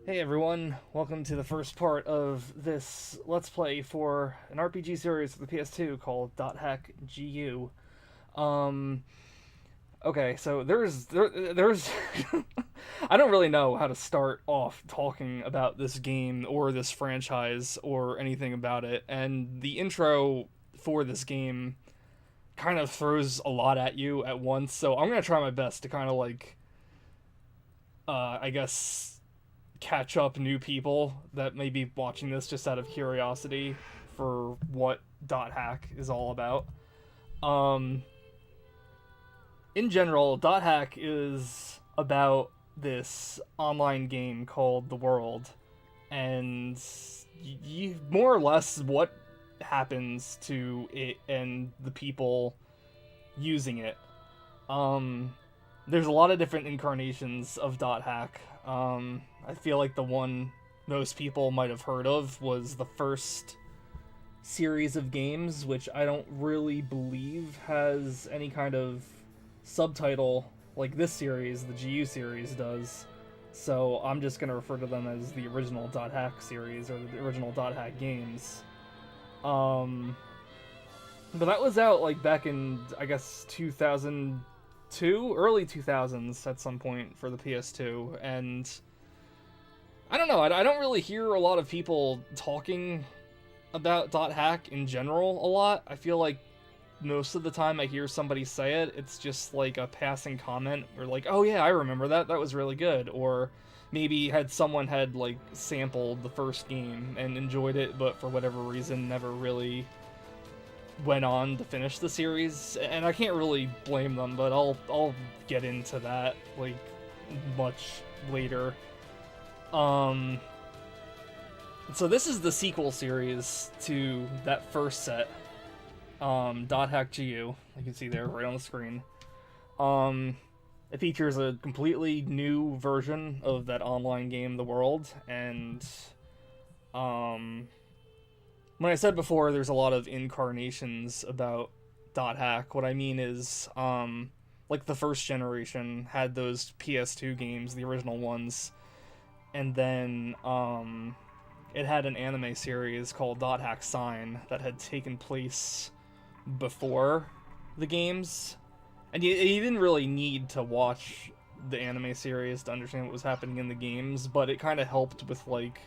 Hey everyone, welcome to the first part of this Let's Play for an RPG series for the PS2 called Dot Hack GU. Um, okay, so there's I don't really know how to start off talking about this game or this franchise or anything about it, and the intro for this game kind of throws a lot at you at once, so I'm gonna try my best to kind of I guess catch up new people that may be watching this just out of curiosity for what Dot Hack is all about. Um, in general, Dot Hack is about this online game called The World, and you more or less what happens to it and the people using it. Um, there's a lot of different incarnations of Dot Hack. I feel like the one most people might have heard of was the first series of games, which I don't really believe has any kind of subtitle like this series, the GU series, does. So I'm just gonna refer to them as the original Dot Hack series or the original Dot Hack games. Um, but that was out like back in I guess 2002, early 2000s at some point for the PS2, and I don't know. I don't really hear a lot of people talking about Dot Hack in general a lot. I feel like most of the time I hear somebody say it, it's just like a passing comment or like, "Oh yeah, I remember that. That was really good." Or maybe had someone had like sampled the first game and enjoyed it, but for whatever reason never really went on to finish the series. And I can't really blame them, but I'll get into that like much later. Um so this is the sequel series to that first set, Dot Hack GU. You can see there right on the screen. Um, it features a completely new version of that online game, The World, and um, when I said before, there's a lot of incarnations about Dot Hack. What I mean is, like the first generation had those PS2 games, the original ones, and then it had an anime series called Dot Hack Sign that had taken place before the games, and you didn't really need to watch the anime series to understand what was happening in the games, but it kind of helped with like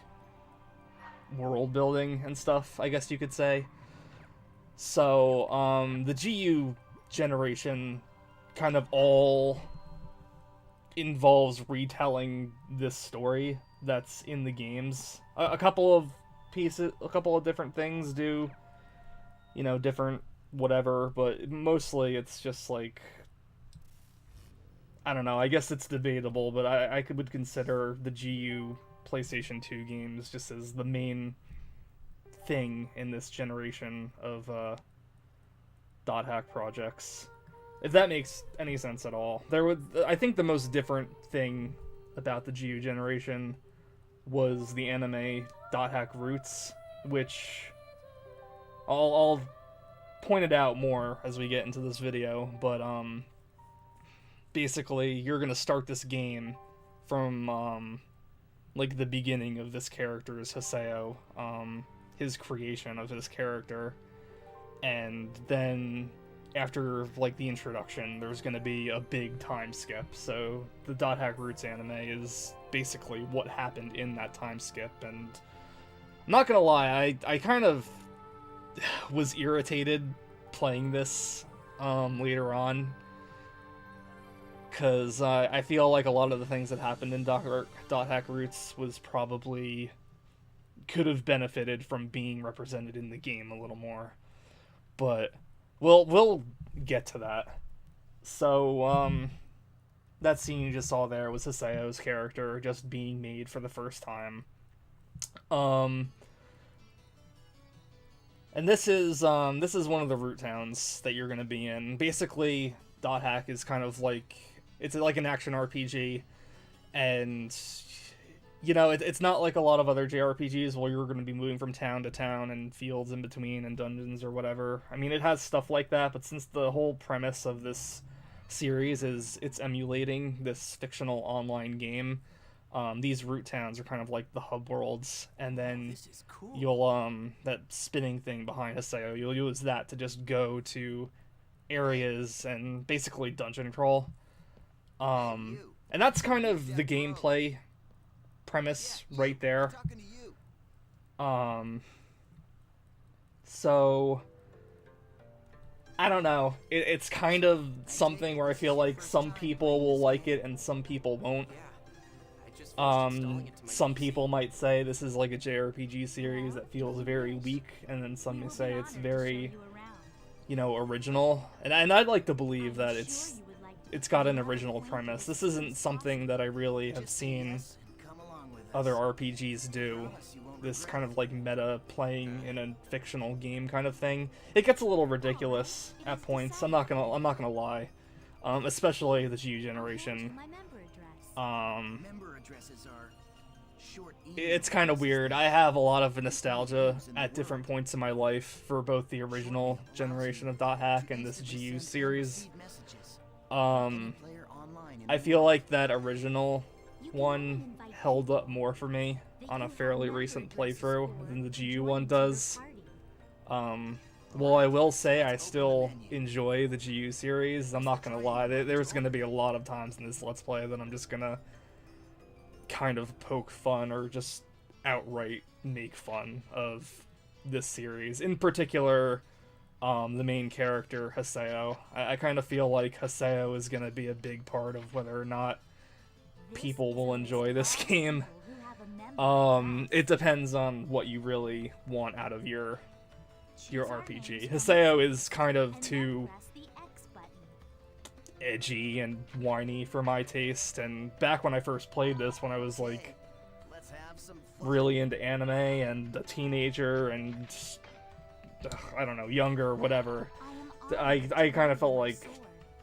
world building and stuff, I guess you could say. So the GU generation kind of all involves retelling this story that's in the games. A couple of pieces, a couple of different things do, different whatever, but mostly it's just like, I don't know. I guess it's debatable, but I would consider the GU PlayStation 2 games just as the main thing in this generation of dot hack projects. If that makes any sense at all. I think the most different thing about the GU generation was the anime dot hack roots, which I'll point it out more as we get into this video, but basically you're gonna start this game from like the beginning of this character's Haseo, his creation of his character, and then after like the introduction, there's gonna be a big time skip. So the Dot Hack Roots anime is basically what happened in that time skip, and I'm not gonna lie, I kind of was irritated playing this later on because I feel like a lot of the things that happened in Dot Hack Roots was probably could have benefited from being represented in the game a little more. But we'll get to that. So that scene you just saw there was Haseo's character just being made for the first time. Um, and this is one of the root towns that you're gonna be in. Basically, Dot Hack is kind of like it's like an action RPG, and it's not like a lot of other JRPGs where you're going to be moving from town to town and fields in between and dungeons or whatever. I mean, it has stuff like that, but since the whole premise of this series is it's emulating this fictional online game, These root towns are kind of like the hub worlds, and then This is cool. you'll that spinning thing behind Haseo, you'll use that to just go to areas and basically dungeon crawl. And that's kind of the gameplay premise right there. Talking to you. So I don't know. It's kind of something where I feel like some people will like it and some people won't. Yeah. I just finished installing it to my Some PC. people might say this is like a JRPG series that feels very weak, and then some may say it's very, original. And I'd like to believe that it's got an original premise. This isn't something that I really have seen Yes, and come along with us. other RPGs do. Promise you won't This regret kind of like meta playing in a fictional game kind of thing. It gets a little ridiculous at points. I'm not gonna lie. Especially the GU generation. Member addresses are short emails. It's kind of weird. I have a lot of nostalgia at different points in my life for both the original generation of Dot Hack and this GU series. Messages. I I feel like that original one held up more for me on a fairly recent playthrough than the GU one does. Well, I will say I still enjoy the GU series. I'm not gonna lie. There's gonna be a lot of times in this Let's Play that I'm just gonna kind of poke fun or just outright make fun of this series. In particular, the main character, Haseo. I kind of feel like Haseo is gonna be a big part of whether or not people will enjoy this game. It depends on what you really want out of your RPG. Haseo is kind of too edgy and whiny for my taste, and back when I first played this, when I was like Let's have some fun. really into anime and a teenager and I don't know, younger, whatever, I kind of felt like,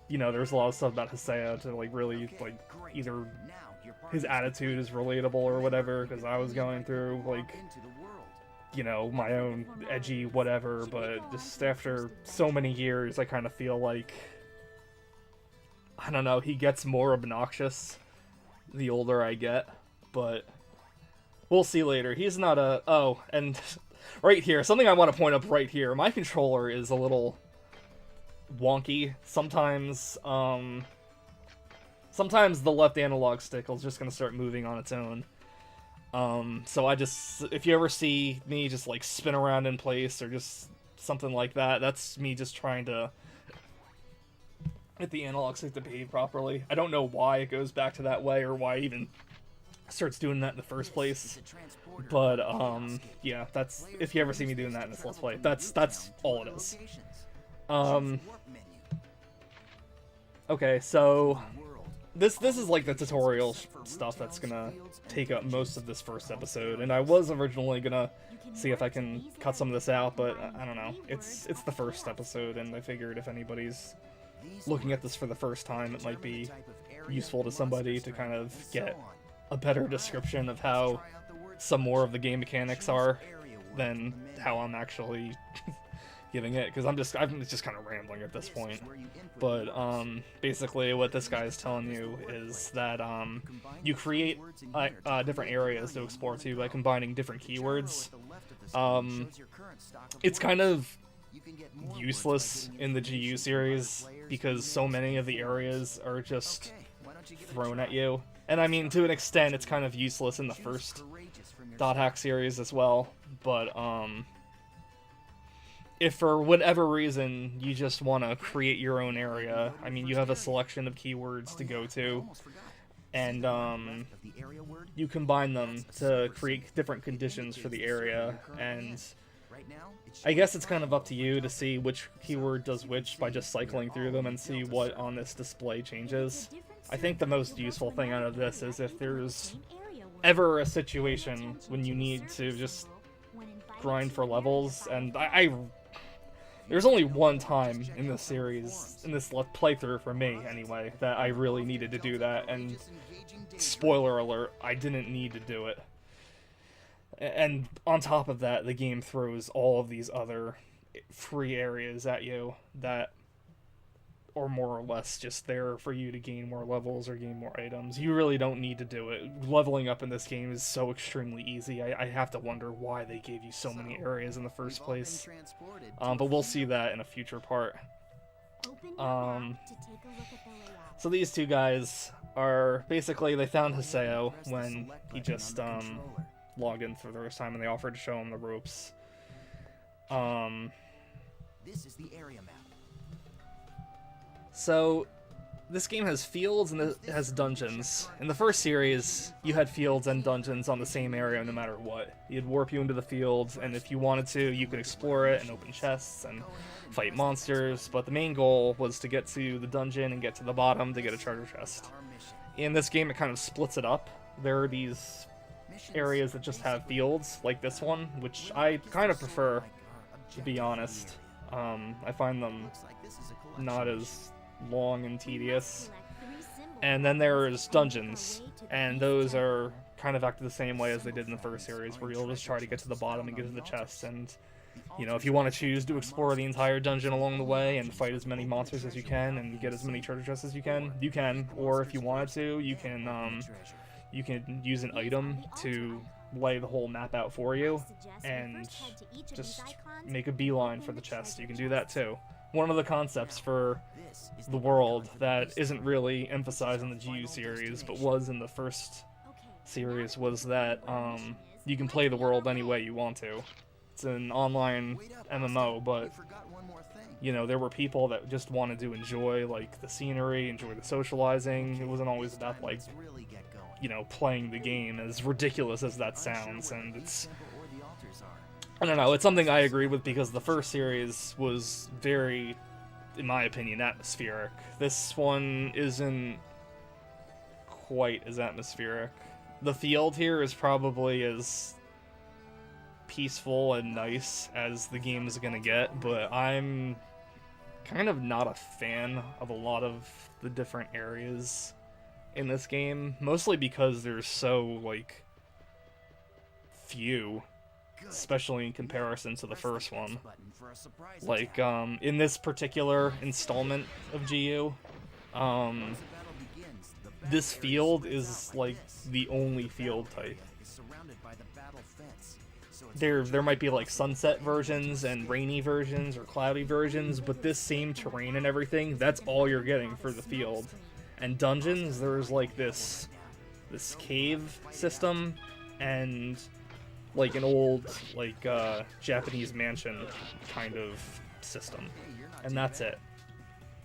there's a lot of stuff about Haseo to like really like Great. either Now your his party's attitude is relatable or whatever, because I was going through like into the world. my own edgy whatever, but just after so many years, I kind of feel like, I don't know, he gets more obnoxious the older I get, but we'll see later. He's not a... Oh, and right here, something I want to point up right here, my controller is a little wonky. Sometimes the left analog stick is just going to start moving on its own. So if you ever see me just like spin around in place or just something like that, that's me just trying to get the analog stick to behave properly. I don't know why it goes back to that way or why it even starts doing that in the first place. It's a transporter. But yeah, that's if you ever see me doing that in this Let's Play, that's all it is. Warp menu. Okay, so World. this is like the tutorial stuff that's gonna take up most of this first episode, and I was originally gonna see if I can cut some of this out, but I don't know. It's the first episode, and I figured if anybody's These looking at this for the first time, it might be type of area useful to somebody to kind of and so get on. a better description of how Try out the word some more of the game mechanics are area word than in the menu. how I'm actually giving it, because I'm just kind of rambling at this point. Where you input But words. basically what this guy is telling you is that Combine you the create keywords in here to different populate areas to area explore you to want. by combining different The arrow keywords. at the left of the screen shows your current stock of It's kind words. of You can get more words by useless getting in the information GU from series other players because and so games many of the before. areas are just Okay, why don't you give it a thrown try? at you. And I mean, to an extent, it's kind of useless in the Choose first courageous from your Dot Hack stock. series as well, but if for whatever reason you just want to create your own area, I mean, you have a selection of keywords to go to, Almost forgot. and Left of the area word. you combine them to create different conditions for the area, and Right now, it's I guess it's kind of up to you to see which keyword does which by just cycling through them and see what on this display changes. I think the most useful thing out of this is if there's ever a situation when you need to just grind for levels, and there's only one time in this series, in this playthrough for me anyway, that I really needed to do that, and spoiler alert, I didn't need to do it. And on top of that, the game throws all of these other free areas at you that or more or less just there for you to gain more levels or gain more items. You really don't need to do it. Leveling up in this game is so extremely easy. I have to wonder why they gave you so many areas in the first We've all been place. transported to But we'll see that in a future part. So these two guys are basically, they found Haseo when he just logged in for the first time, and they offered to show him the ropes. This is the area map. So this game has fields and it has dungeons. In the first series, you had fields and dungeons on the same area no matter what. It'd warp you into the fields, and if you wanted to, you could explore it and open chests and fight monsters, but the main goal was to get to the dungeon and get to the bottom to get a treasure chest. Our mission. In this game, it kind of splits it up. There are these areas that just have fields, like this one, which I kind of prefer, to be honest. I find them not as long and tedious. And then there's dungeons, and those are kind of acted the same way as they did in the first series, where you'll just try to get to the bottom and get to the chests, and you know, if you want to choose to explore the entire dungeon along the way and fight as many monsters as you can and get as many treasure chests as you can, or if you wanted to, you can use an item to lay the whole map out for you and just make a beeline for the chest. You can do that too. One of the concepts for the world that isn't really emphasized in the GU series, but was in the first series, was that you can play the world any way you want to. It's an online MMO, but you know, there were people that just wanted to enjoy like the scenery, enjoy the socializing. It wasn't always about like, you know, playing the game, as ridiculous as that sounds. And it's, I don't know, it's something I agreed with because the first series was very, in my opinion, atmospheric. This one isn't quite as atmospheric. The field here is probably as peaceful and nice as the game is gonna get, but I'm kind of not a fan of a lot of the different areas in this game, mostly because there's so like few, especially in comparison to the first one. Like in this particular installment of GU, this field is like the only field type. There might be like sunset versions and rainy versions or cloudy versions, but this same terrain and everything, that's all you're getting for the field. And dungeons, there's like this cave system and like an old like Japanese mansion kind of system, and that's it.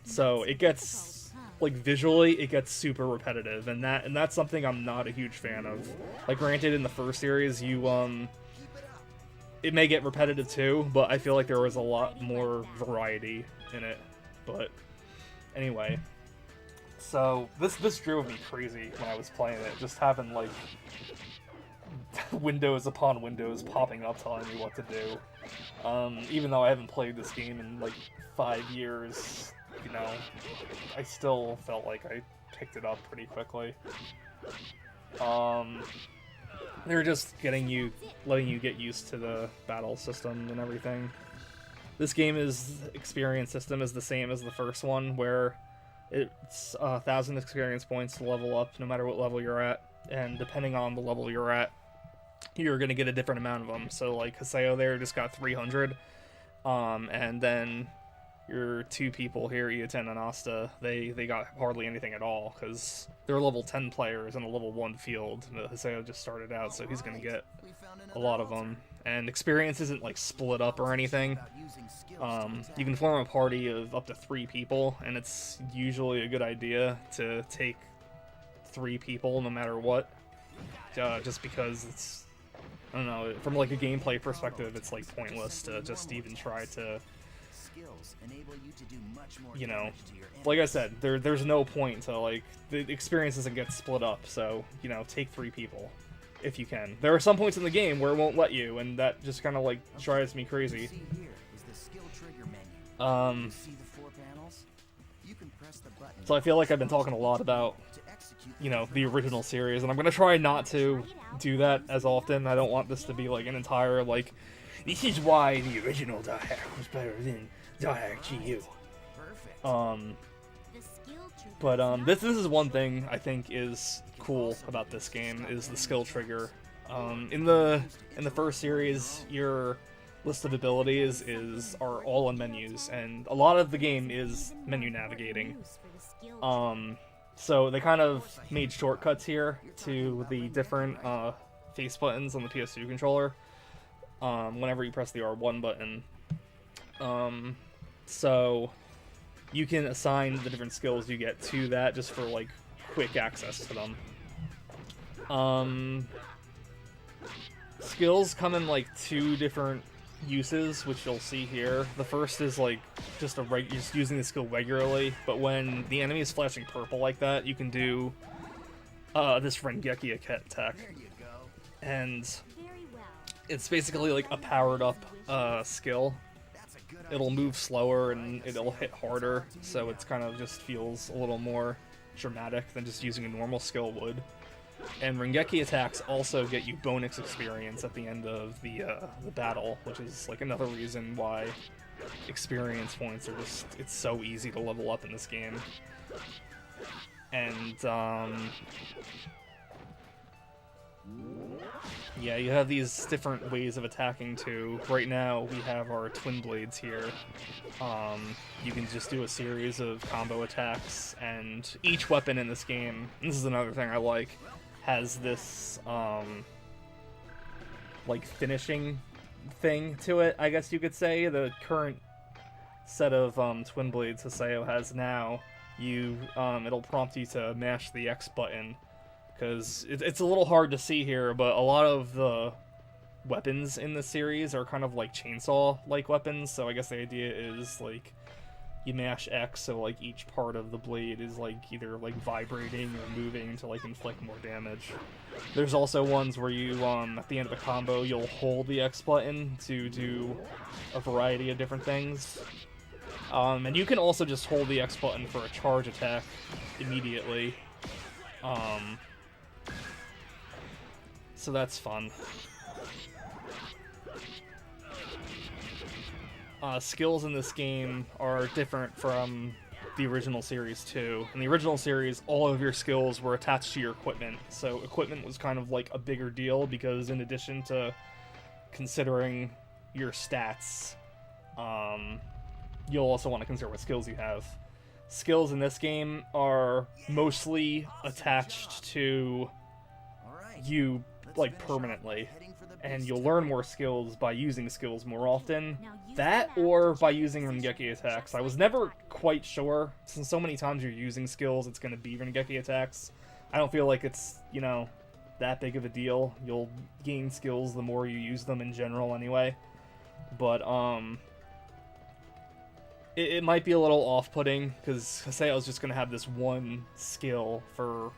So it gets like visually it gets super repetitive, and that's something I'm not a huge fan of. Like granted, in the first series you it may get repetitive too, but I feel like there was a lot more variety in it. But anyway, so this drove me crazy when I was playing it, just having like windows upon windows popping up telling me what to do. Even though I haven't played this game in like 5 years, you know, I still felt like I picked it up pretty quickly. They're just letting you get used to the battle system and everything. This game's experience system is the same as the first one, where it's 1,000 experience points to level up no matter what level you're at, and depending on the level you're at, you're gonna get a different amount of them. So like Haseo there just got 300, and then your two people here, Iyuten and Asta, they got hardly anything at all because they're level 10 players in a level 1 field. Haseo just started out, so he's gonna get a lot of them. And experience isn't like split up or anything. You can form a party of up to 3 people, and it's usually a good idea to take 3 people no matter what. Just because it's, I don't know, from like a gameplay perspective, it's like pointless to just even try to, you know, like I said, there's no point to like, the experience doesn't get split up, so, you know, take 3 people if you can. There are some points in the game where it won't let you, and that just kind of like drives me crazy. So I feel like I've been talking a lot about, you know, the original series, and I'm gonna try not to do that as often. I don't want this to be like an entire like, this is why the original Dot Hack was better than Dot Hack GU. But this is one thing I think is cool about this game is the skill trigger. In the first series, your list of abilities are all in menus, and a lot of the game is menu navigating. So they kind of made shortcuts here to the different face buttons on the PS2 controller. Whenever you press the R1 button, so you can assign the different skills you get to that just for like quick access to them. Skills come in like two different uses, which you'll see here. The first is like just using the skill regularly, but when the enemy is flashing purple like that, you can do this Rengeki attack, and it's basically like a powered up skill. It'll move slower and it'll hit harder, so it's kind of just feels a little more dramatic than just using a normal skill would. And Rengeki attacks also get you bonus experience at the end of the battle, which is like another reason why experience points are it's so easy to level up in this game. And yeah, you have these different ways of attacking too. Right now we have our twin blades here. You can just do a series of combo attacks, and each weapon in this game, and this is another thing I like, has this like finishing thing to it, I guess you could say. The current set of twin blades Haseo has now, it'll prompt you to mash the X button, because it's a little hard to see here, but a lot of the weapons in the series are kind of like chainsaw-like weapons, so I guess the idea is like you mash X, so like each part of the blade is like either like vibrating or moving to like inflict more damage. There's also ones where you at the end of a combo you'll hold the X button to do a variety of different things. And you can also just hold the X button for a charge attack immediately. So that's fun. Skills in this game are different from the original series too. In the original series, all of your skills were attached to your equipment, so equipment was kind of like a bigger deal, because in addition to considering your stats, you'll also want to consider what skills you have. Skills in this game are mostly attached to you like permanently, and you'll learn more skills by using skills more often. That, or by using Rengeki attacks. I was never quite sure, since so many times you're using skills, it's going to be Rengeki attacks. I don't feel like it's, you know, that big of a deal. You'll gain skills the more you use them in general anyway. But, it might be a little off-putting, because Haseo's just going to have this one skill for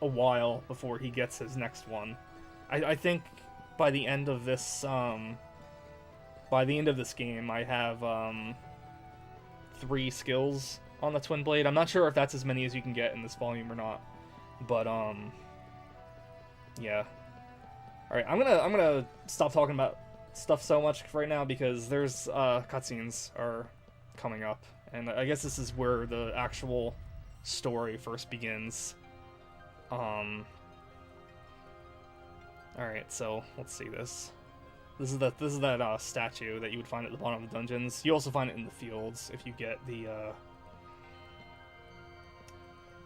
a while before he gets his next one. I think by the end of this game, I have 3 skills on the Twin Blade. I'm not sure if that's as many as you can get in this volume or not, but yeah. All right, I'm gonna stop talking about stuff so much right now, because there's cutscenes are coming up, and I guess this is where the actual story first begins. Alright, so let's see this. This is that statue that you would find at the bottom of the dungeons. You also find it in the fields if you get the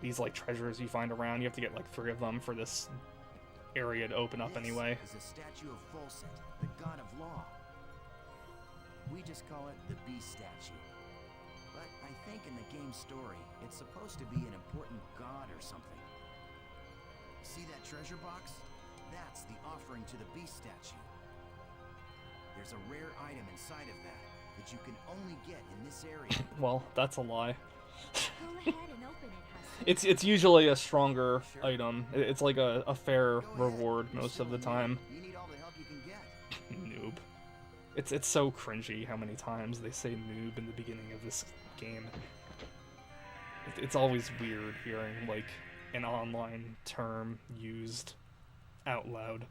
these like treasures you find around. You have to get like 3 of them for this area to open up anyway. This is a statue of Volset, the god of law. We just call it the Beast statue. But I think in the game's story, it's supposed to be an important god or something. See that treasure box? That's the offering to the Beast statue. There's a rare item inside of that you can only get in this area. Well, that's a lie. Go ahead and open it, It's usually a stronger item. It's like a fair reward most of the time. You need all the help you can get. Noob. It's so cringy how many times they say noob in the beginning of this game. It's always weird hearing like an online term used out loud.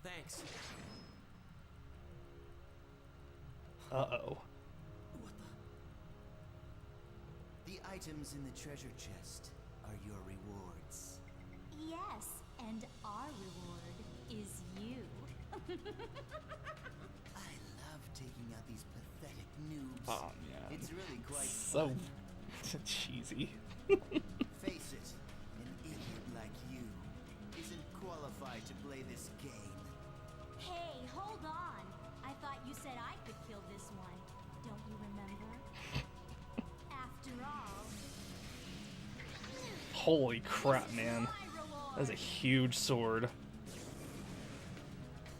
Thanks. Uh-oh. The The items in the treasure chest are your rewards. Yes, and our reward is you. I love taking out these pathetic noobs. Oh man, It's really quite so fun. cheesy. Face it, an idiot like you isn't qualified to play this game. Hey, hold on. I thought you said I could kill this one. Don't you remember? After all, Holy crap, man. my reward. That's a huge sword.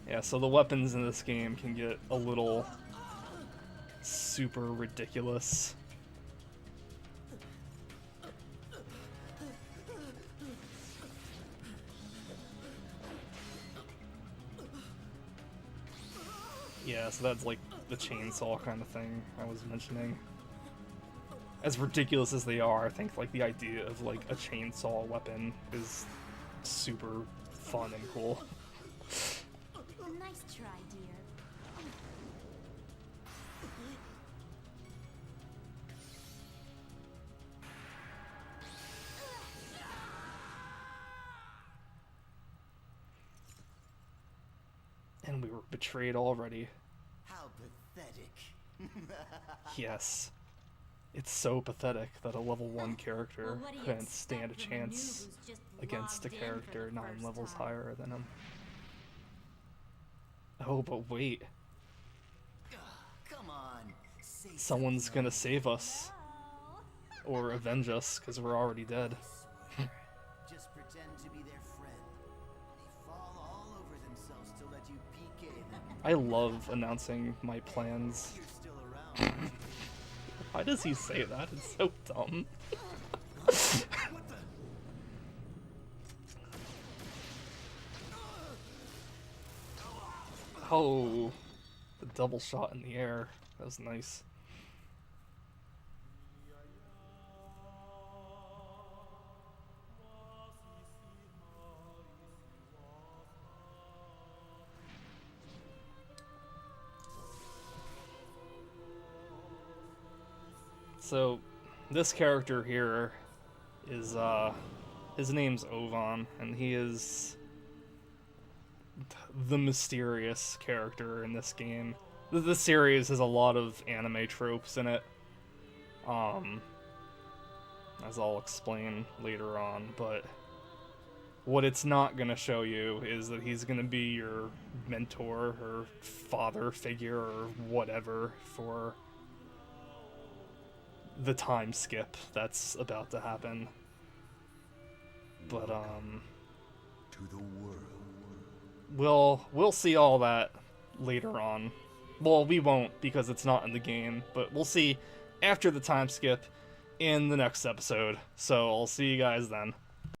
Yeah, so the weapons in this game can get a little super ridiculous. Yeah, so that's like the chainsaw kind of thing I was mentioning. As ridiculous as they are, I think like the idea of like a chainsaw weapon is super fun and cool. Nice try, dear. And we were betrayed already. How pathetic. Yes. It's so pathetic that a level 1 character Well, what do you couldn't expect stand a from noob chance who's just against a logged in for character the 9 first levels time? higher than him. Oh, but wait. Come on. Say Someone's something gonna save us. Oh. Or avenge us, because we're already dead. already. Just pretend to be their friend. They fall all over themselves to let you PK them. I love announcing my plans. You're still around. aren't you? Why does he say that? It's so dumb. What the? Oh, the double shot in the air. That was nice. So, this character here is, his name's Ovan, and he is the mysterious character in this game. The series has a lot of anime tropes in it, as I'll explain later on, but what it's not going to show you is that he's going to be your mentor or father figure or whatever for the time skip that's about to happen. But To the world. we'll see all that later on. Well, we won't because it's not in the game, but we'll see after the time skip in the next episode. So I'll see you guys then.